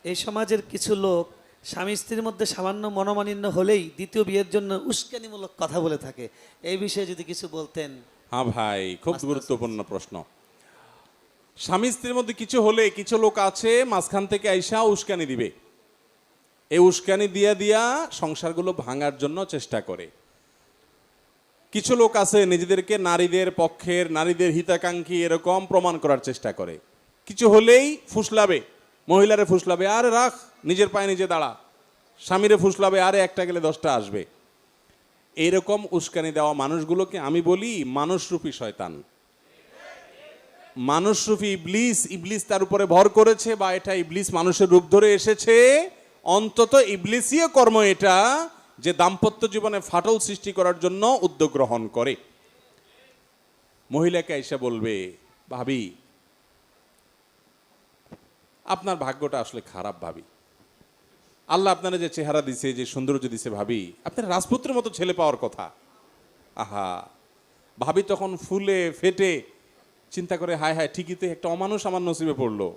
এই সমাজের কিছু লোক স্বামী স্ত্রীর মধ্যে সামান্য মনোমালিন্য হলেই দ্বিতীয় বিয়ের জন্য উস্কানিমূলক কথা বলে থাকে। এই বিষয়ে যদি কিছু বলতেন। হ্যাঁ ভাই, খুব আস্তে গুরুত্বপূর্ণ প্রশ্ন। স্বামী স্ত্রীর মধ্যে কিছু হলে কিছু লোক আছে মাঝখান থেকে আইসা উস্কানি দিবে। এই উস্কানি দিয়া দিয়া সংসারগুলো ভাঙার জন্য চেষ্টা করে। কিছু লোক আছে নিজেদেরকে নারীদের পক্ষের, নারীদের হিতাকাঙ্ক্ষী এরকম প্রমাণ করার চেষ্টা করে। কিছু হলেই ফুসলাবে, মহিলারে ফুসলাবে, আরে রাখ, নিজের পায়ে নিজে দাঁড়া। স্বামীরে ফুসলাবে, আরে একটা গেলে 10টা আসবে। এইরকম উস্কানি দেওয়া মানুষগুলোকে আমি বলি মানুষরূপী শয়তান, মানুষরূপী ইবলিস। ইবলিস তার উপরে ভর করেছে, বা এটা ইবলিস মানুষের রূপ ধরে এসেছে। অন্তত ইবলিসীয় কর্ম এটা, যে দাম্পত্য জীবনে ফাটল সৃষ্টি করার জন্য উদ্যোগ গ্রহণ করে। মহিলাকে এসে বলবে, ভাবি আপনার ভাগ্যটা আসলে খারাপ ভাবি, আল্লাহ আপনারা যে চেহারা দিছে, যে সৌন্দর্য দিছে ভাবি, আপনার রাজপুত্রের মতো ছেলে পাওয়ার কথা। আহা, ভাবি তখন ফুলে ফেটে চিন্তা করে, হায় হায়, ঠিকই তো একটা অমানুষ আমার নসিবে পড়লো।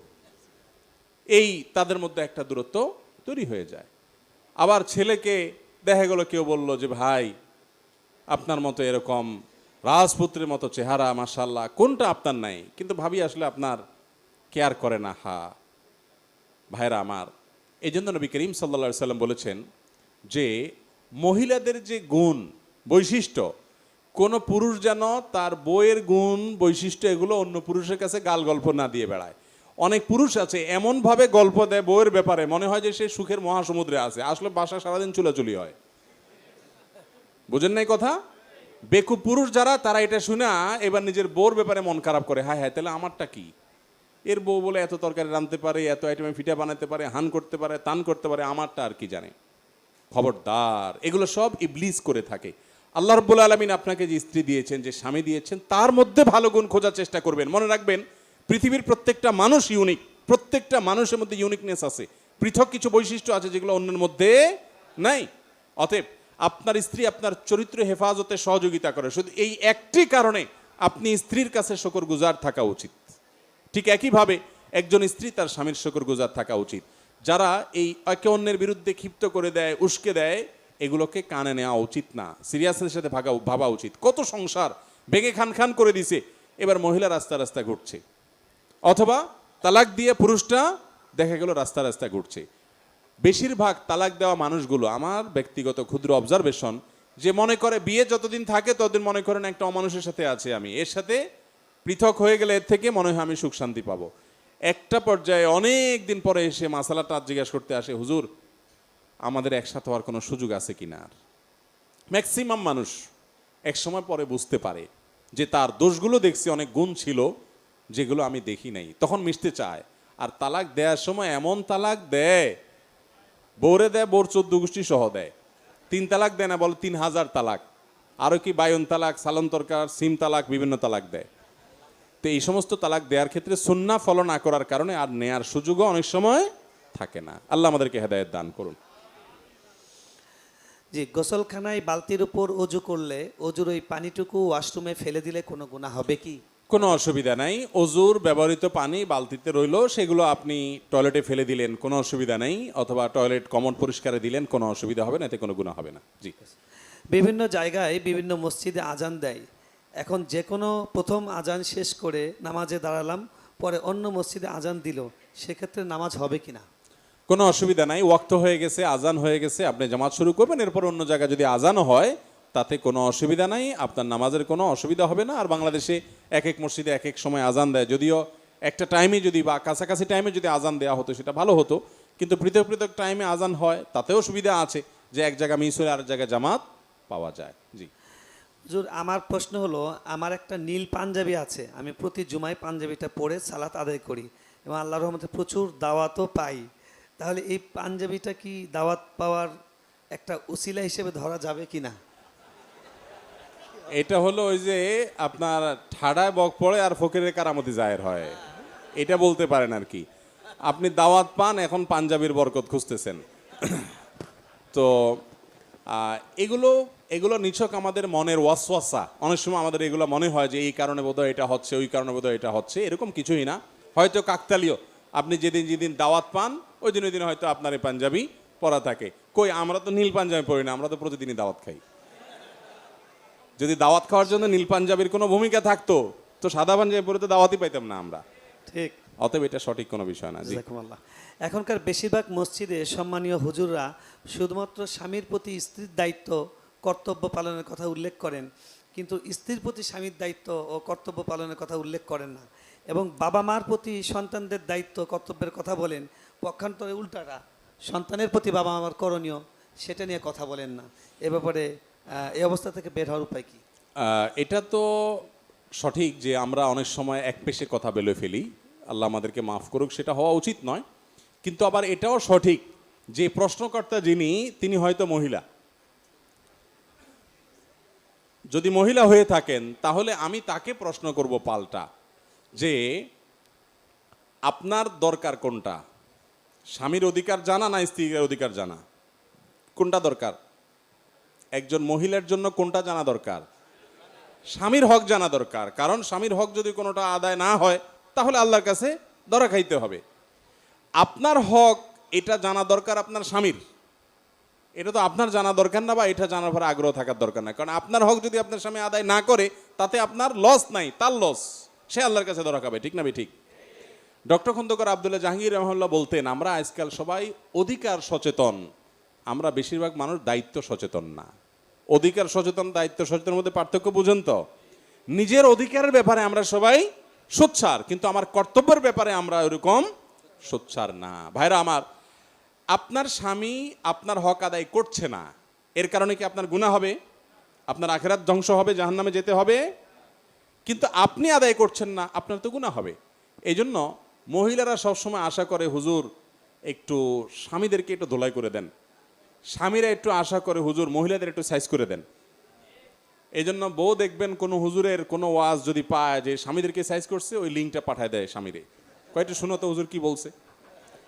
এই তাদের মধ্যে একটা দূরত্ব তৈরি হয়ে যায়। আবার ছেলেকে দেখা গেল কেউ বলল যে ভাই আপনার মতো এরকম রাজপুত্রের মতো চেহারা, মাশাআল্লাহ, কোনটা আপনার নাই, কিন্তু ভাবি আসলে আপনার কেয়ার করে না। হা ভাইরা আমার, এই জন্য নবী করিম সাল্লা সাল্লাম বলেছেন যে মহিলাদের যে গুণ বৈশিষ্ট্য, কোনো পুরুষ যেন তার বইয়ের গুণ বৈশিষ্ট্য এগুলো অন্য পুরুষের কাছে গাল গল্প না দিয়ে বেড়ায়। অনেক পুরুষ আছে এমনভাবে গল্প দেয় বইয়ের ব্যাপারে, মনে হয় যে সে সুখের মহাসমুদ্রে আছে, আসলে বাসা সারাদিন চুলাচুলি হয়। বুঝেন নাই কথা? বেকুব পুরুষ যারা, তারা এটা শুনে এবার নিজের বউর ব্যাপারে মন খারাপ করে, হায় হায়, তাহলে আমারটা কি? এর বউ বলে এত তরকারি রাঁধতে পারে, এত আইটেমে ফিটা বানাতে পারে, হান করতে পারে, তান করতে পারে, আমারটা আর কি জানে? খবরদার, এগুলো সব ইবলিস করে থাকে। আল্লাহ রাব্বুল আলামিন আপনাকে যে স্ত্রী দিয়েছেন, যে স্বামী দিয়েছেন, তার মধ্যে ভালো গুণ খোঁজার চেষ্টা করবেন। মনে রাখবেন, পৃথিবীর প্রত্যেকটা মানুষ ইউনিক, প্রত্যেকটা মানুষের মধ্যে ইউনিকনেস আছে, পৃথক কিছু বৈশিষ্ট্য আছে যেগুলো অন্যের মধ্যে নাই। অতএব আপনার স্ত্রী আপনার চরিত্র হেফাজতে সহযোগিতা করে, শুধু এই একটি কারণে আপনি স্ত্রীর কাছে শুকরগুজার থাকা উচিত। ঠিক একইভাবে একজন স্ত্রী তার স্বামীর শুকরগুজার থাকা উচিত। যারা এই একে অন্যের বিরুদ্ধে ক্ষিপ্ত করে দেয়, উস্কে দেয়, এগুলোকে কানে নেওয়া উচিত না, সিরিয়াসের সাথে ভাবা উচিত। কত সংসার ভেঙে খান খান করে দিছে, এবার মহিলা রাস্তা রাস্তা ঘুরছে, অথবা তালাক দিয়ে পুরুষটা দেখা গেল রাস্তা রাস্তা ঘুরছে। বেশিরভাগ তালাক দেওয়া মানুষগুলো, আমার ব্যক্তিগত ক্ষুদ্র অবজারভেশন, যে মনে করে বিয়ে যতদিন থাকে ততদিন মনে করেন একটা অমানুষের সাথে আছে, আমি এর সাথে পৃথক হয়ে গেলে এর থেকে মনে হয় আমি সুখ শান্তি পাবো। একটা পর্যায়ে অনেক দিন পরে এসে মাসালাটা জিজ্ঞাসা করতে আসে, হুজুর আমাদের একসাথে হওয়ার কোনো সুযোগ আছে কিনা। আর ম্যাক্সিমাম মানুষ এক সময় পরে বুঝতে পারে যে তার দোষগুলো দেখছি, অনেক গুণ ছিল যেগুলো আমি দেখি নাই, তখন মিশতে চায়। আর তালাক দেওয়ার সময় এমন তালাক দেয়, বউরে দেয়, বোর 14 গোষ্ঠী সহ দেয়। 3 তালাক দেয় না, বলে 3000 তালাক, আরো কি বায়ন তালাক, সালন তরকার, সিম তালাক, বিভিন্ন তালাক দেয়। তো এই সমস্ত তালাক দেওয়ার ক্ষেত্রে সুন্নাহ ফলো না করার কারণে আর নেয়ার সুযোগও অনেক সময় থাকে না। আল্লাহ আমাদেরকে হেদায়েত দান করুন। জি, গোসলখানায় বালতির উপর অজু করলে অজুর ওই পানিটুকু ওয়াশরুমে ফেলে দিলে কোনো গুনাহ হবে কি? কোনো অসুবিধা নাই। অজুর ব্যবহৃত পানি বালতিতে রইল, সেগুলো আপনি টয়লেটে ফেলে দিলেন, কোনো অসুবিধা নেই, অথবা টয়লেট কমন পরিষ্কারে দিলেন, কোনো অসুবিধা হবে না, এতে কোনো গুনাহ হবে না। জি। বিভিন্ন জায়গায় বিভিন্ন মসজিদে আজান দেয়। এখন যে কোনো প্রথম আজান শেষ করে নামাজে দাঁড়ালাম, পরে অন্য মসজিদে আজান দিল, সেক্ষেত্রে নামাজ হবে কিনা? কোনো অসুবিধা নাই, ওয়াক্ত হয়ে গেছে, আজান হয়ে গেছে, আপনি জামাত শুরু করবেন, এরপর অন্য জায়গায় যদি আজানও হয় তাতে কোনো অসুবিধা নাই, আপনার নামাজের কোনো অসুবিধা হবে না। আর বাংলাদেশে এক এক মসজিদে এক এক সময় আজান দেয়, যদিও একটা টাইমে যদি বা কাছাকাছি টাইমে যদি আজান দেওয়া হতো সেটা ভালো হতো, কিন্তু পৃথক পৃথক টাইমে আজান হয়, তাতেও সুবিধা আছে যে এক জায়গা মিস হলে আরেক জায়গায় জামাত পাওয়া যায়। জি। হুজুর, আমার প্রশ্ন হলো, আমার একটা নীল পাঞ্জাবি আছে, আমি প্রতি জুমায় পাঞ্জাবিটা পরে সালাত আদায় করি এবং আল্লাহর রহমতে প্রচুর দাওয়াতও পাই। তাহলে এই পাঞ্জাবিটা কি দাওয়াত পাওয়ার একটা উসিলা হিসেবে ধরা যাবে কি না? এটা হলো ওই যে আপনার ঠাডায় বক পড়ে আর ফকিরের কারামতি জাহের হয়, এটা বলতে পারেন আর কি। আপনি দাওয়াত পান, এখন পাঞ্জাবির বরকত খুঁজতেছেন। তো এগুলো এগুলো নিছক আমাদের মনের ওয়াসওয়াসা। অনেক সময় আমাদের এগুলো মনে হয় যে এই কারণে বোধহয় এটা হচ্ছে, ওই কারণে বোধহয় এটা হচ্ছে, এরকম কিছুই না, হয়তো কাকতালীয়। আপনি যেদিন যেদিন দাওয়াত পান ওই দিন হয়তো আপনার এই পাঞ্জাবি পরা থাকে। কই, আমরা তো নীল পাঞ্জাবি পরি না, আমরা তো প্রতিদিনই দাওয়াত খাই। যদি দাওয়াত খাওয়ার জন্য নীল পাঞ্জাবির কোনো ভূমিকা থাকতো তো সাদা পাঞ্জাবি পরে তো দাওয়াতই পাইতাম না আমরা। ঠিক। অতএব এটা সঠিক কোনো বিষয় না। জি। জাযাকুমুল্লাহ। এখনকার বেশিরভাগ মসজিদে সম্মানীয় হুজুররা শুধুমাত্র স্বামীর প্রতি স্ত্রীর দায়িত্ব কর্তব্য পালনের কথা উল্লেখ করেন, কিন্তু স্ত্রীর প্রতি স্বামীর দায়িত্ব ও কর্তব্য পালনের কথা উল্লেখ করেন না, এবং বাবা মার প্রতি সন্তানদের দায়িত্ব কর্তব্যের কথা বলেন। পক্ষান্তরে উল্টাটা, সন্তানের প্রতি বাবা মার করণীয় সেটা নিয়ে কথা বলেন না। এ ব্যাপারে এই অবস্থা থেকে বের হওয়ার উপায় কি? এটা তো সঠিক যে আমরা অনেক সময় এক পেশে কথা বলে ফেলি, আল্লাহ আমাদেরকে মাফ করুক, সেটা হওয়া উচিত নয়। কিন্তু আবার এটাও সঠিক যে প্রশ্নকর্তা যিনি, তিনি হয়তো মহিলা। যদি মহিলা হয়ে থাকেন তাহলে আমি তাকে প্রশ্ন করব পাল্টা, যে আপনার দরকার কোনটা? স্বামীর অধিকার জানা না স্ত্রীর অধিকার জানা? কোনটা দরকার? একজন মহিলার জন্য কোনটা জানা দরকার? স্বামীর হক জানা দরকার। কারণ স্বামীর হক যদি কোনোটা আদায় না হয় তাহলে আল্লাহর কাছে ধরা খাইতে হবে। আপনার হক এটা জানা দরকার আপনার স্বামীর, এটা তো আপনার জানা দরকার না, বা এটা জানার পর আগ্রহ থাকার দরকার না। কারণ আপনার হক যদি আপনার স্বামী আদায় না করে তাতে আপনার লস নাই, তার লস, সে আল্লাহর কাছে ধরা খাবে। ঠিক না ঠিক? ডক্টর খন্দকার আব্দুল্লাহ জাহাঙ্গীর রহমাল্লাহ বলতেন, আমরা আজকাল সবাই অধিকার সচেতন, আমরা বেশিরভাগ মানুষ দায়িত্ব সচেতন না। অধিকার সচেতন দায়িত্ব সচেতনের মধ্যে পার্থক্য বুঝেন তো? নিজের অধিকারের ব্যাপারে আমরা সবাই সোচ্চার, কিন্তু আমার কর্তব্যের ব্যাপারে আমরা ওরকম সোচ্চার না। ভাইরা আমার, আপনার স্বামী আপনার হক আদায় করছে না, এর কারণে কি আপনার গুনাহ হবে? আপনার আখিরাত ধ্বংস হবে, জাহান্নামে যেতে হবে? কিন্তু আপনি আদায় করছেন না, আপনার তো গুনাহ হবে। এই জন্য মহিলারা সবসময় আশা করে, হুজুর একটু স্বামীদেরকে একটু ধোলাই করে দেন। স্বামীরা একটু আশা করে, হুজুর মহিলাদের একটু সাইজ করে দেন। এই জন্য বউ দেখবেন কোনো হুজুরের কোনো ওয়াজ যদি পায় যে স্বামীদেরকে সাইজ করছে, ওই লিঙ্কটা পাঠায় দেয় স্বামীরে, কয়েকটা শুনো তো হুজুর কি বলছে।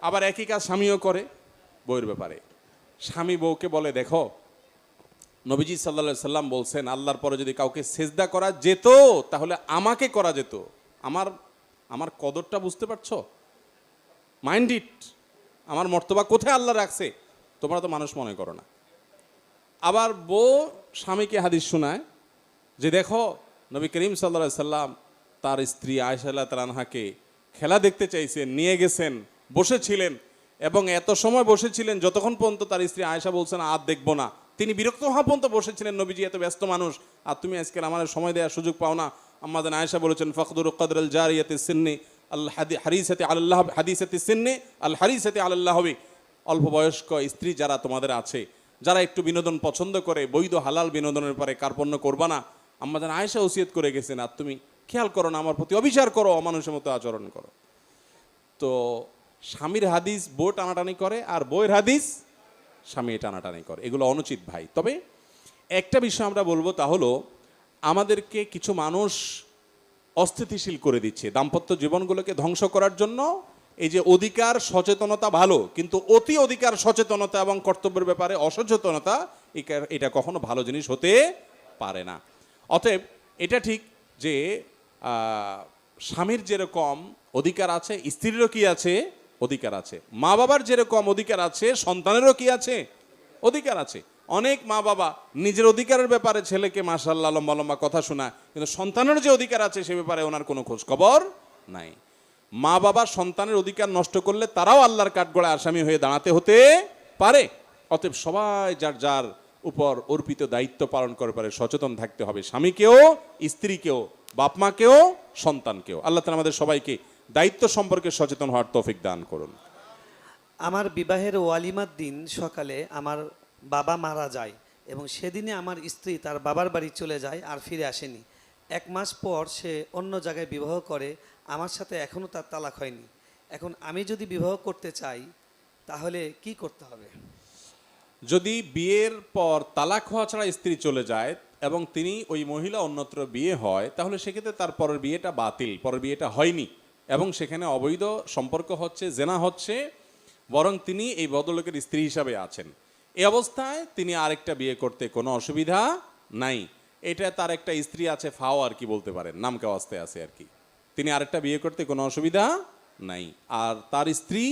আবার একই কাজ স্বামীও করে বউয়ের ব্যাপারে। স্বামী বউকে বলে, দেখো নবীজি সাল্লাল্লাহু সাল্লাম বলছেন, আল্লাহর পরে যদি কাউকে সেজদা করা যেত তাহলে আমাকে করা যেত। আমার কদরটা বুঝতে পারছো? মাইন্ড ইট, আমার মর্তবা কোথায় আল্লাহ রাখছে, তোমরা তো মানুষ মনে করো না। আবার বউ স্বামীকে হাদিস শোনায় যে দেখো নবী করিম সাল্লাল্লাহু আলাইহি সাল্লাম তার স্ত্রী আয়েশা রাদিয়াল্লাহু তাআলা আনহাকে খেলা দেখতে চাইছেন, নিয়ে গেছেন, বসেছিলেন, এবং এত সময় বসেছিলেন যতক্ষণ পর্যন্ত তার স্ত্রী আয়েশা বলছেন আর দেখবো না। তিনি বিরক্ত হওয়া পর্যন্ত বসেছিলেন, নবীজি এত ব্যস্ত মানুষ, আর তুমি আজকে আমাদের সময় দেওয়ার সুযোগ পাও না। আম্মাজান আয়েশা বলেছেন, ফাকদুর কদরুল জারিয়াতি সিন্নি আল হারিসাতি আলাল্লাহ, হাদিসাতি সিন্নি আল হারিসাতি আলাল্লাহ হবে। অল্প বয়স্ক স্ত্রী যারা তোমাদের আছে, যারা একটু বিনোদন পছন্দ করে, বৈধ হালাল বিনোদনের পরে কার্পণ্য করবা না। আম্মাজান আয়েশা ওসিয়ত করে গেছেন, আর তুমি খেয়াল করো না, আমার প্রতি অবিচার করো, অমানুষের মতো আচরণ করো। তো স্বামীর হাদিস বউ টানাটানি করে, আর বউয়ের হাদিস স্বামী টানাটানি করে, এগুলো অনুচিত ভাই। তবে একটা বিষয় আমরা বলবো, তা হলো আমাদেরকে কিছু মানুষ অস্থিতিশীল করে দিচ্ছে দাম্পত্য জীবনগুলোকে ধ্বংস করার জন্য। এই যে অধিকার সচেতনতা ভালো, কিন্তু অতি অধিকার সচেতনতা এবং কর্তব্যের ব্যাপারে অসচেতনতা, এটা কখনো ভালো জিনিস হতে পারে না। অতএব এটা ঠিক যে স্বামীর যেরকম অধিকার আছে, স্ত্রীরও কি আছে? অধিকার আছে। মা বাবার যেরকম অধিকার আছে, সন্তানেরও কি আছে? অধিকার আছে। অনেক মা বাবা নিজের অধিকারের ব্যাপারে ছেলেকে মাশাআল্লাহ লম্বা লম্বা কথা শোনায়, কিন্তু সন্তানের যে অধিকার আছে সে ব্যাপারে ওনার কোনো খোঁজ খবর নাই। মা বাবা সন্তানের অধিকার নষ্ট করলে তারাও আল্লাহর কাঠগড়ায় আসামি হয়ে দাঁড়াতে হতে পারে। অতএব সবাই যার যার উপর অর্পিত দায়িত্ব পালন করে পারে সচেতন থাকতে হবে, স্বামীকেও, স্ত্রীকেও, বাপ মাকেও, সন্তানকেও। আল্লাহ তাআলা আমাদের সবাইকে দায়িত্ব সম্পর্কে সচেতন হওয়ার তৌফিক দান করুন। আমার বিবাহের ওয়ালিমার দিন সকালে আমার বাবা মারা যায়, এবং সেদিনে আমার স্ত্রী তার বাবার বাড়ি চলে যায় আর ফিরে আসেনি। 1 মাস পর সে অন্য জায়গায় বিবাহ করে, আমার সাথে এখনও তার তালাক হয়নি। এখন আমি যদি বিবাহ করতে চাই তাহলে কি করতে হবে? যদি বিয়ের পর তালাক হওয়া ছাড়া স্ত্রী চলে যায় এবং তিনি ওই মহিলা অন্যত্র বিয়ে হয়, তাহলে সেক্ষেত্রে তার পরের বিয়েটা বাতিল, পরের বিয়েটা হয়নি, এবং সেখানে অবৈধ সম্পর্ক হচ্ছে, জেনা হচ্ছে, বরং তিনি এই ভদ্রলোকের স্ত্রী হিসাবে আছেন। এই অবস্থায় তিনি আরেকটা বিয়ে করতে কোনো অসুবিধা নাই। এটা তার একটা স্ত্রী আছে, ফাও আর কি বলতে পারেন, নাম কাওয়াস্তে আছে আর কি। তিনি আরেকটা বিয়ে করতে কোনো অসুবিধা নাই। আর তার স্ত্রী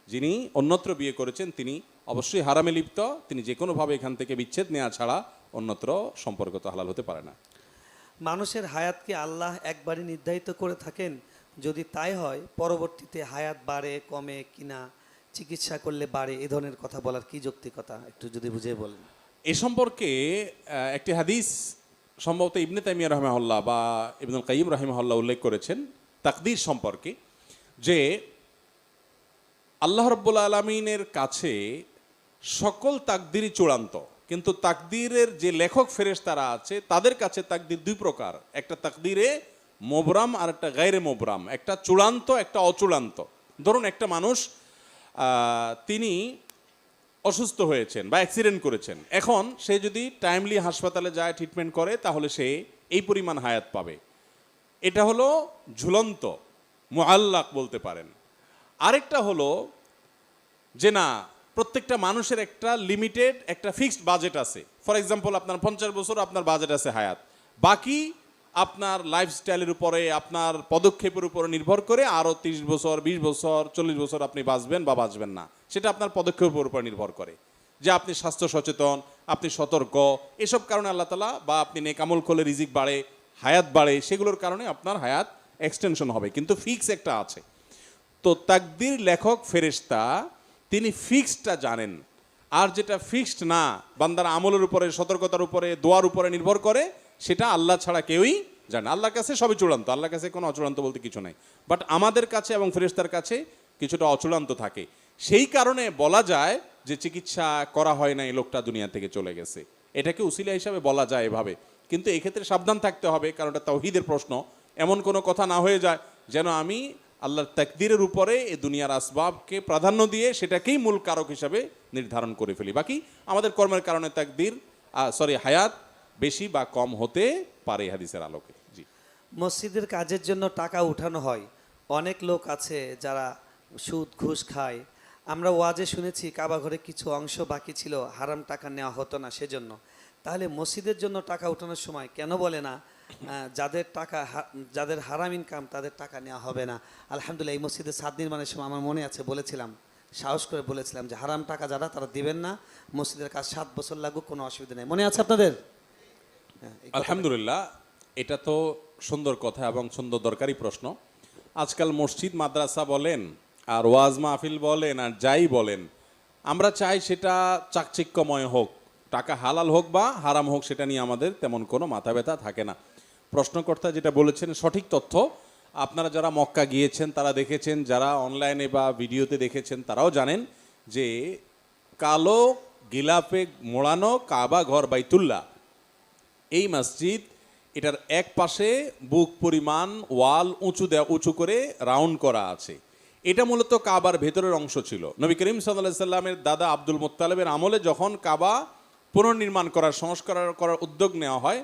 যিনি অন্যত্র বিয়ে করেছেন তিনি অবশ্যই হারামে লিপ্ত, তিনি যে কোনোভাবে এখান থেকে বিচ্ছেদ নেওয়া ছাড়া অন্যত্র সম্পর্ক তো হালাল হতে পারে না। মানুষের হায়াত কি আল্লাহ একবারই নির্ধারিত করে থাকেন? যদি তাই হয় পরবর্তীতে হায়াত বাড়ে কমে কিনা, চিকিৎসা করলে বাড়ে, এ ধরনের কথা বলার কি যৌক্তিকতা একটু যদি বুঝিয়ে বলেন। এ সম্পর্কে একটি হাদিস সম্ভবত ইবনে তাইমিয়া রাহিমাহুল্লাহ বা ইবনুল কাইয়িম রাহিমাহুল্লাহ উল্লেখ করেছেন তাকদীর সম্পর্কে, যে আল্লাহ রাব্বুল আলামিনের কাছে সকল তাকদীরই চূড়ান্ত, কিন্তু তাকদীরের যে লেখক ফেরেশতারা আছে তাদের কাছে তাকদীর দুই প্রকার, একটা তাকদীরে মোবরাম আর একটা গায়রে মোবরাম, একটা চূড়ান্ত একটা অচূড়ান্ত। ধরুন একটা মানুষ তিনি অসুস্থ হয়েছেন বা অ্যাক্সিডেন্ট করেছেন, এখন সে যদি টাইমলি হাসপাতালে যায় ট্রিটমেন্ট করে তাহলে সে এই পরিমাণ হায়াত পাবে, এটা হলো ঝুলন্ত মুআল্লাক বলতে পারেন। আরেকটা হলো যে না, প্রত্যেকটা মানুষের একটা লিমিটেড একটা ফিক্সড বাজেট আছে। ফর এক্সাম্পল আপনার 50 বছর আপনার বাজেট আছে হায়াত, বাকি আপনার লাইফস্টাইলের উপরে আপনার পদক্ষেপের উপরে নির্ভর করে আরও 30 বছর 20 বছর 40 বছর আপনি বাঁচবেন বা বাঁচবেন না, সেটা আপনার পদক্ষেপের উপর নির্ভর করে, যে আপনি স্বাস্থ্য সচেতন, আপনি সতর্ক, এসব কারণে আল্লাহ তাআলা, বা আপনি নেক আমল করলে রিজিক বাড়ে, হায়াত বাড়ে, সেগুলোর কারণে আপনার হায়াত এক্সটেনশন হবে, কিন্তু ফিক্স একটা আছে। তো তাকদীর লেখক ফেরেশতা তিনি ফিক্সডটা জানেন, আর যেটা ফিক্সড না, বান্দার আমলের উপরে, সতর্কতার উপরে, দোয়ার উপরে নির্ভর করে, সেটা আল্লাহ ছাড়া কেউই জানে। আল্লাহর কাছে সবই চূড়ান্ত, আল্লাহর কাছে কোনো অচূড়ান্ত বলতে কিছু নাই, বাট আমাদের কাছে এবং ফেরেশতার কাছে কিছুটা অচূড়ান্ত থাকে। সেই কারণে বলা যায় যে চিকিৎসা করা হয় না, এই লোকটা দুনিয়া থেকে চলে গেছে, এটাকে উসিলা হিসাবে বলা যায় এভাবে। কিন্তু এক্ষেত্রে সাবধান থাকতে হবে, কারণ এটা তাওহীদের প্রশ্ন, এমন কোনো কথা না হয়ে যায় যেন আমি আল্লাহর তাকদীরের উপরে এই দুনিয়ার আসবাবকে প্রাধান্য দিয়ে সেটাকেই মূল কারক হিসাবে নির্ধারণ করে ফেলি। বাকি আমাদের কর্মের কারণে তাকদীর হায়াত বেশি বা কম হতে পারে হাদিসের আলোকে। জি, মসজিদের কাজের জন্য টাকা উঠানো হয়, অনেক লোক আছে যারা সুদ ঘুষ খায়। আমরা ওয়াজে শুনেছি কাবা ঘরে কিছু অংশ বাকি ছিল, হারাম টাকা নেওয়া হতো না সেজন্য। তাহলে মসজিদের জন্য টাকা উঠানোর সময় কেন বলে না যাদের হারাম ইনকাম তাদের টাকা নেওয়া হবে না? আলহামদুলিল্লাহ, এই মসজিদের ছাদ নির্মাণের সময় আমার মনে আছে বলেছিলাম, সাহস করে বলেছিলাম যে হারাম টাকা যারা তারা দিবেন না, মসজিদের কাজ 7 বছর লাগুক, কোনো অসুবিধা নেই। মনে আছে আপনাদের? আলহামদুলিল্লাহ, এটা তো সুন্দর কথা এবং সুন্দর দরকারি প্রশ্ন। আজকাল মসজিদ মাদ্রাসা বলেন আর ওয়াজ মাহফিল বলেন আর যাই বলেন, আমরা চাই সেটা চাকচিক্যময় হোক, টাকা হালাল হোক বা হারাম হোক, সেটা নিয়ে আমাদের তেমন কোনো মাথা ব্যথা থাকে না। প্রশ্নকর্তা যেটা বলেছেন সঠিক তথ্য। আপনারা যারা মক্কা গিয়েছেন তারা দেখেছেন, যারা অনলাইনে বা ভিডিওতে দেখেছেন তারাও জানেন যে কালো গিলাপে মোড়ানো কাবা ঘর বাইতুল্লাহ, এই মসজিদ, এটার এক পাশে বুক পরিমাণ ওয়াল উঁচু করে রাউন্ড করা আছে। এটা মূলত কাবার ভেতরের অংশ ছিল। নবী করিম সাল্লাল্লাহু আলাইহি সাল্লামের দাদা আব্দুল মুত্তালিবের আমলে যখন কাবা পুনর্নির্মাণ সংস্কার করার উদ্যোগ নেওয়া হয়,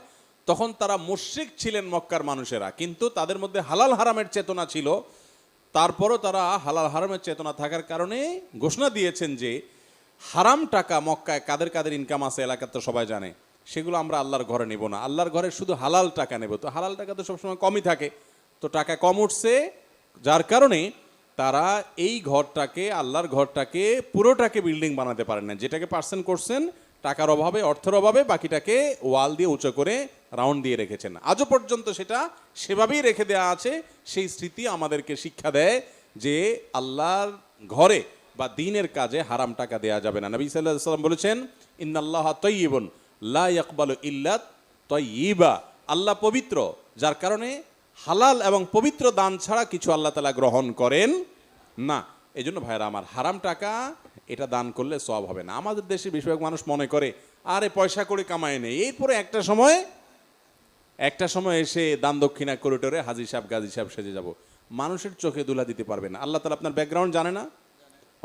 তখন তারা মুশরিক ছিলেন মক্কার মানুষেরা, কিন্তু তাদের মধ্যে হালাল হারামের চেতনা ছিল। তারপরও তারা হালাল হারামের চেতনা থাকার কারণে ঘোষণা দিয়েছেন যে হারাম টাকা মক্কায় কাদের কাদের ইনকাম আছে এলাকার তো সবাই জানে, সেগুলো আমরা আল্লাহর ঘরে নেব না, আল্লাহর ঘরে শুধু হালাল টাকা নেব। তো হালাল টাকা তো সবসময় কমই থাকে, তো টাকা কম উঠছে, যার কারণে তারা এই ঘরটাকে, আল্লাহর ঘরটাকে পুরোটাকে বিল্ডিং বানাতে পারেন না, যেটাকে পার্সেন্ট করছেন টাকার অভাবে, অর্থের অভাবে, বাকিটাকে ওয়াল দিয়ে উঁচু করে রাউন্ড দিয়ে রেখেছেন। আজও পর্যন্ত সেটা সেভাবেই রেখে দেওয়া আছে। সেই স্মৃতি আমাদেরকে শিক্ষা দেয় যে আল্লাহর ঘরে বা দ্বীনের কাজে হারাম টাকা দেয়া যাবে না। নবী সাল্লাল্লাহু আলাইহি ওয়াসাল্লাম বলেছেন, ইন্নাল্লাহা তাইয়্যিবুন লা ইয়াকবালু ইল্লা তাইয়্যিবা, আল্লাহ পবিত্র, যার কারণে হালাল এবং পবিত্র দান ছাড়া কিছু আল্লাহ তাআলা গ্রহণ করেন না। এই জন্য ভাইরা আমার, হারাম টাকা এটা দান করলে সওয়াব হবে না। আমাদের দেশে বেশিরভাগ মানুষ মনে করে আরে পয়সা করে কামায় নেই, এরপরে একটা সময় এসে দান দক্ষিণা করিডোরে হাজি সাহেব গাজী সাহেব সেজে যাব, মানুষের চোখে দুলা দিতে পারবে না। আল্লাহ তাআলা আপনার ব্যাকগ্রাউন্ড জানে না।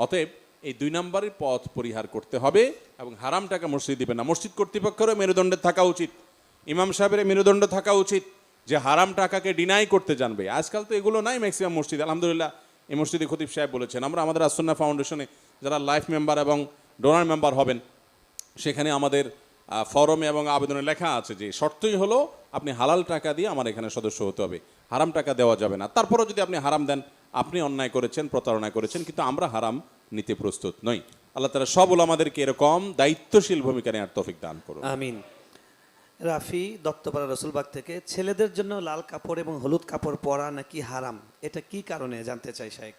অতএব এই 2 নম্বরের পথ পরিহার করতে হবে এবং হারাম টাকা মসজিদ দিবে না। মসজিদ কর্তৃপক্ষেরও মেরুদণ্ডে থাকা উচিত, ইমাম সাহেবের মেরুদণ্ড থাকা উচিত যে হারাম টাকাকে ডিনাই করতে জানবে। আজকাল তো এগুলো নাই ম্যাক্সিমাম মসজিদ। আলহামদুলিল্লাহ, এই মসজিদে খতিব সাহেব বলেছেন, আমরা আমাদের আসুন্নাহ ফাউন্ডেশনে যারা লাইফ মেম্বার এবং ডোনার মেম্বার হবেন, সেখানে আমাদের ফরমে এবং আবেদনে লেখা আছে যে শর্তই হলো আপনি হালাল টাকা দিয়ে আমার এখানে সদস্য হতে হবে, হারাম টাকা দেওয়া যাবে না। তারপরও যদি আপনি হারাম দেন, আপনি অন্যায় করেছেন, প্রতারণা করেছেন, কিন্তু আমরা হারাম নিতে প্রস্তুত নই। আল্লাহ তাআলা সব ওলামাদেরকে এরকম দায়িত্বশীল ভূমিকা নেওয়ার তৌফিক দান করুন। আমিন। রাফি দত্তপাড়া রসুলবাগ থেকে, ছেলেদের জন্য লাল কাপড় এবং হলুদ কাপড় পরা নাকি হারাম, এটা কি কারণে জানতে চাই শাইখ?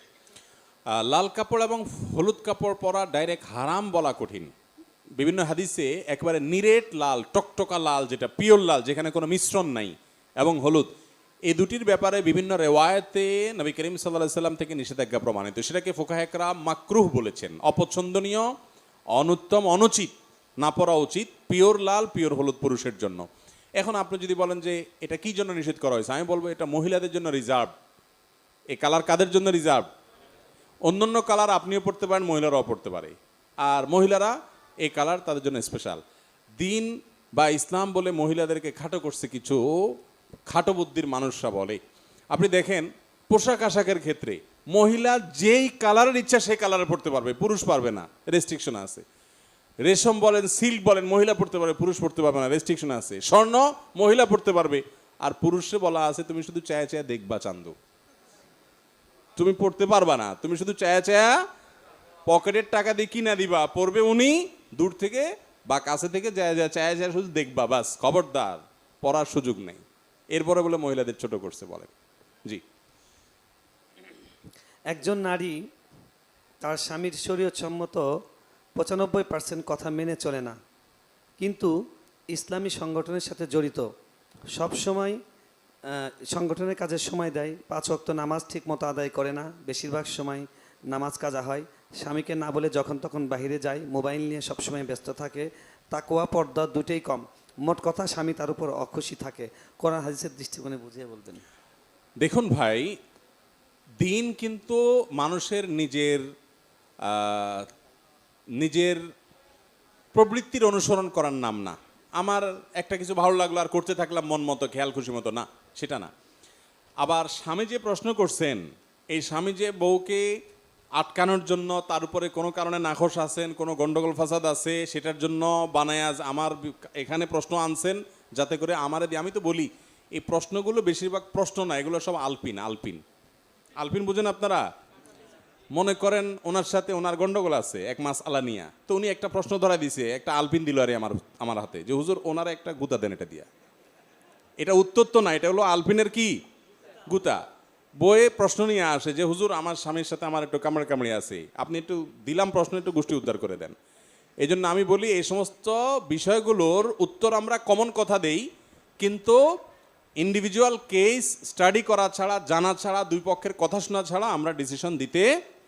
লাল কাপড় এবং হলুদ কাপড় পরা ডাইরেক্ট হারাম বলা কঠিন। বিভিন্ন হাদিসে একেবারে নিরেট লাল, টকটকা লাল, যেটা পিওর লাল, যেখানে কোনো মিশ্রণ নাই, এবং হলুদ, এই দুটির ব্যাপারে বিভিন্ন রেওয়ায়েতে নবী করিম সাল্লাল্লাহু আলাইহি সাল্লাম থেকে নিষেধাজ্ঞা প্রমাণিত। সেটাকে ফুকাহে কেরাম মাকরুহ বলেছেন, অপছন্দনীয়, অনুত্তম, অনুচিত, না পরা উচিত। পিওর লাল, পিওর হলুদ পুরুষের জন্য। এখন আপনি যদি বলেন যে এটা কি জন্য নিষেধ করা হয়েছে, আমি বলবো এটা মহিলাদের জন্য রিজার্ভ। এই কালার কাদের জন্য রিজার্ভ? অন্যান্য কালার আপনিও পড়তে পারেন, মহিলারাও পড়তে পারে, আর মহিলারা এই কালার তাদের জন্য স্পেশাল। দিন বা ইসলাম বলে মহিলাদেরকে খাটো করছে কিছু খাটো বুদ্ধির মানুষরা বলে। আপনি দেখেন পোশাক আশাকের ক্ষেত্রে মহিলা যেই কালারের ইচ্ছা সেই কালারে পড়তে পারবে, পুরুষ পারবে না, রেস্ট্রিকশন আছে। রেশম বলেন, সিল্ক বলেন, মহিলা পড়তে পারবে, পুরুষ পড়তে পারবে না, রেস্ট্রিকশন আছে। স্বর্ণ মহিলা পড়তে পারবে, আর পুরুষে বলা আছে তুমি শুধু চায়া চায়া দেখবা চান্দু, তুমি পড়তে পারবা না, তুমি শুধু চায়া চায়া পকেটের টাকা দিয়ে কিনা দিবা, পড়বে উনি দূর থেকে বা কাছে থেকে চায়া চায়া চায়া শুধু দেখবা, বাস, খবরদার, পড়ার সুযোগ নেই। এরপরে বলে মহিলাদের ছোট করছে বলেন। জি। একজন নারী তার স্বামীর শরীয়তসম্মত 95% কথা মেনে চলে না, কিন্তু ইসলামী সংগঠনের সাথে জড়িত, সব সময় সংগঠনের কাজে সময় দেয়, 5 ওয়াক্ত নামাজ ঠিক মতো আদায় করে না, বেশিরভাগ সময় নামাজ কাজা হয়, স্বামীকে না বলে যখন তখন বাইরে যায়, মোবাইল নিয়ে সবসময় ব্যস্ত থাকে, তাকওয়া পর্দা দুটেই কম। মোট কথা স্বামী তার উপর অখুশি থাকে। কোরআন হাদিসের দৃষ্টিকোণে বুঝিয়ে বলবেন। দেখুন ভাই, দিন কিন্তু মানুষের নিজের প্রবৃত্তির অনুসরণ করার নাম না। আমার একটা কিছু ভালো লাগলো আর করতে থাকলাম মন মতো, খেয়াল খুশি মতো, না, সেটা না। আবার স্বামী যে প্রশ্ন করছেন, এই স্বামী যে বউকে আটকানোর জন্য তার উপরে কোনো কারণে নাখোশ আছেন, কোনো গন্ডগোল ফাসাদ আছে, সেটার জন্য বানায় আজ আমার এখানে প্রশ্ন আনছেন যাতে করে আমারে দিয়ে, আমি তো বলি এই প্রশ্নগুলো বেশিরভাগ প্রশ্ন না, এগুলো সব আলপিন। আলপিন বুঝেন আপনারা? মনে করেন ওনার সাথে ওনার গন্ডগোল আছে এক মাস আলানিয়া, তো উনি একটা প্রশ্ন ধরা দিছে, একটা আলপিন দিল আরে আমার হাতে, যে হুজুর ওনারা একটা গুতা দেন এটা দিয়া। এটা উত্তর তো না, এটা হলো আলপিনের কি গুতা। বইয়ে প্রশ্ন নিয়ে আসে যে হুজুর আমার স্বামীর সাথে আমার একটু কামড়ি আছে, আপনি একটু দিলাম প্রশ্ন, একটু গোষ্ঠী উদ্ধার করে দেন। এই জন্য আমি বলি এই সমস্ত বিষয়গুলোর উত্তর আমরা কমন কথা দেই, কিন্তু ইন্ডিভিজুয়াল কেস স্টাডি করা ছাড়া, জানা ছাড়া, দুই পক্ষের কথা শোনা ছাড়া আমরা ডিসিশন দিতে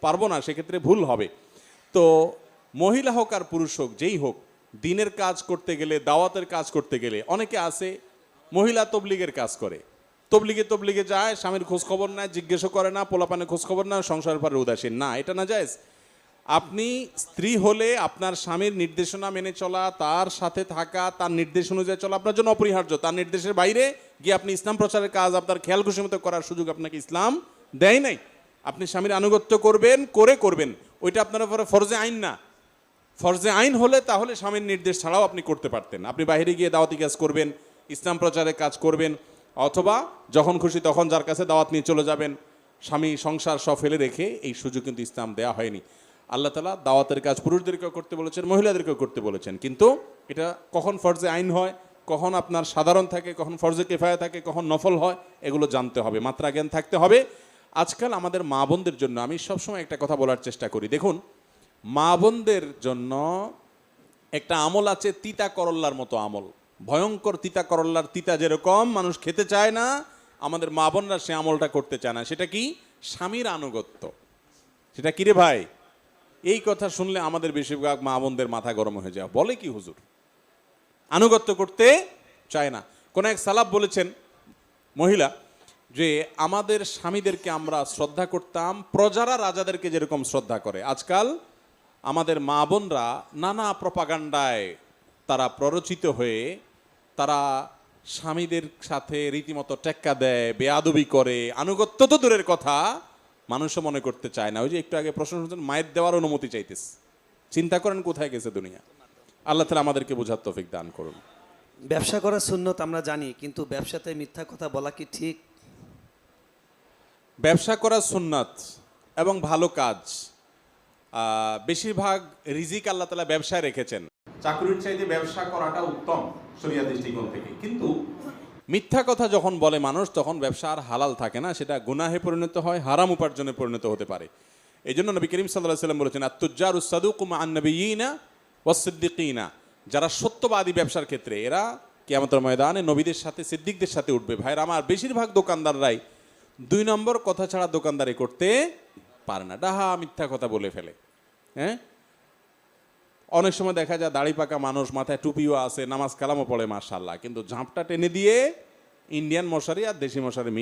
পারবো না, সেক্ষেত্রে ভুল হবে। তো মহিলা হোক আর পুরুষ হোক, যেই হোক, দিনের কাজ করতে গেলে, দাওয়াতের কাজ করতে গেলে, অনেকে আছে মহিলা তবলিগের কাজ করে, তবলিগে যায়, স্বামীর খোঁজ খবর নেয়, জিজ্ঞেসও করে না, পোলাপানের খোঁজ খবর না, সংসারের পরে উদাসীন না, এটা না জায়েজ। আপনি স্ত্রী হলে আপনার স্বামীর নির্দেশনা মেনে চলা, তার সাথে থাকা, তার নির্দেশ অনুযায়ী চলা আপনার জন্য অপরিহার্য। তার নির্দেশের বাইরে গিয়ে আপনি ইসলাম প্রচারের কাজ আপনার খেয়াল খুশি মতো করার সুযোগ আপনাকে ইসলাম দেয় নাই। আপনি স্বামীর আনুগত্য করবেন, ওইটা আপনার উপরে ফরজে আইন না। ফরজে আইন হলে তাহলে স্বামীর নির্দেশ ছাড়াও আপনি করতে পারতেন। আপনি বাইরে গিয়ে দাওয়াতি কাজ করবেন, ইসলাম প্রচারের কাজ করবেন, অথবা যখন খুশি তখন যার কাছে দাওয়াত নিয়ে চলে যাবেন। স্বামী সংসার সব ফেলে রেখে এই সুযোগ কিন্তু ইসলাম দেয়া হয়নি। আল্লাহ তাআলা দাওয়াতের কাজ পুরুষদেরকেও করতে বলেছেন, মহিলাদেরকেও করতে বলেছেন, কিন্তু এটা কখন ফরজে আইন হয়, কখন আপনার সাধারণ থাকে, কখন ফরজে কিফায়া থাকে, কখন নফল হয়, এগুলো জানতে হবে, মাত্রা জ্ঞান থাকতে হবে। আজকাল আমাদের মা বোনদের জন্য আমি সবসময় একটা কথা বলার চেষ্টা করি। দেখুন, মা বোনদের জন্য একটা আমল আছে, তিতা করল্লার মতো আমল, ভয়ঙ্কর তিতা করল্লার তিতা যেরকম মানুষ খেতে চায় না, আমাদের মা বোনরা সে আমলটা করতে চায় না। সেটা কি? স্বামীর আনুগত্য। সেটা কি রে ভাই? এই কথা শুনলে আমাদের বেশিরভাগ মা বোনদের মাথা গরম হয়ে যায়, বলে কি হুজুর, আনুগত্য করতে চায় না। কোন এক সালাফ বলেছেন, মহিলা, যে আমাদের স্বামীদেরকে আমরা শ্রদ্ধা করতাম প্রজারা রাজাদেরকে যেরকম শ্রদ্ধা করে। আজকাল আমাদের মা বোনরা নানা প্রপাগান্ডায় তারা প্ররোচিত হয়ে তারা স্বামীদের সাথে রীতিমতো টেক্কা দেয়, বেয়াদবি করে, আনুগত্য তো দূরের কথা, মানুষও মনে করতে চায় না। ওই যে একটু আগে প্রশ্ন শুনছেন, মায়ের দেওয়ার অনুমতি চাইতেছে। চিন্তা করেন কোথায় গেছে দুনিয়া। আল্লাহ তাআলা আমাদেরকে বোঝার তৌফিক দান করুন। ব্যবসা করা সুন্নত আমরা জানি, কিন্তু ব্যবসাতে মিথ্যা কথা বলা কি ঠিক? ব্যবসা করা সুন্নাত এবং ভালো কাজ, বেশিরভাগ রিজিক আল্লাহ তাআলা ব্যবসায় রেখেছেন। চাকরির চাইতে ব্যবসা করাটা উত্তম শরিয়া দৃষ্টিকোণ থেকে, কিন্তু মিথ্যা কথা যখন বলে মানুষ তখন ব্যবসা আর হালাল থাকে না, সেটা গুনাহে পরিণত হয়, হারাম উপার্জনে পরিণত হতে পারে। এই জন্য নবী করিম সাল্লাল্লাহু আলাইহি ওয়াসাল্লাম বলেছেন আত-তুজ্জারুস সাদুকু মা'আন নাবিয়্যিনা ওয়াস-সিদ্দিকিনা, যারা সত্যবাদী ব্যবসার ক্ষেত্রে এরা কিয়ামতের ময়দানে নবীদের সাথে সিদ্দিকদের সাথে উঠবে। ভাইরা আমার, বেশিরভাগ দোকানদাররাই 2 নম্বর কথা ছাড়া দোকানদারি করতে পারে না, ডাহা মিথ্যা কথা বলে ফেলে। হ্যাঁ, অনেক সময় দেখা যায় দাড়ি পাকা মানুষ, মাথায় টুপিও আছে, নামাজ কালামও পড়ে মাশাআল্লাহ, কিন্তু ঝাঁপটা টেনে দিয়ে ইন্ডিয়ান মশারি আর দেশি মশারি মিক্স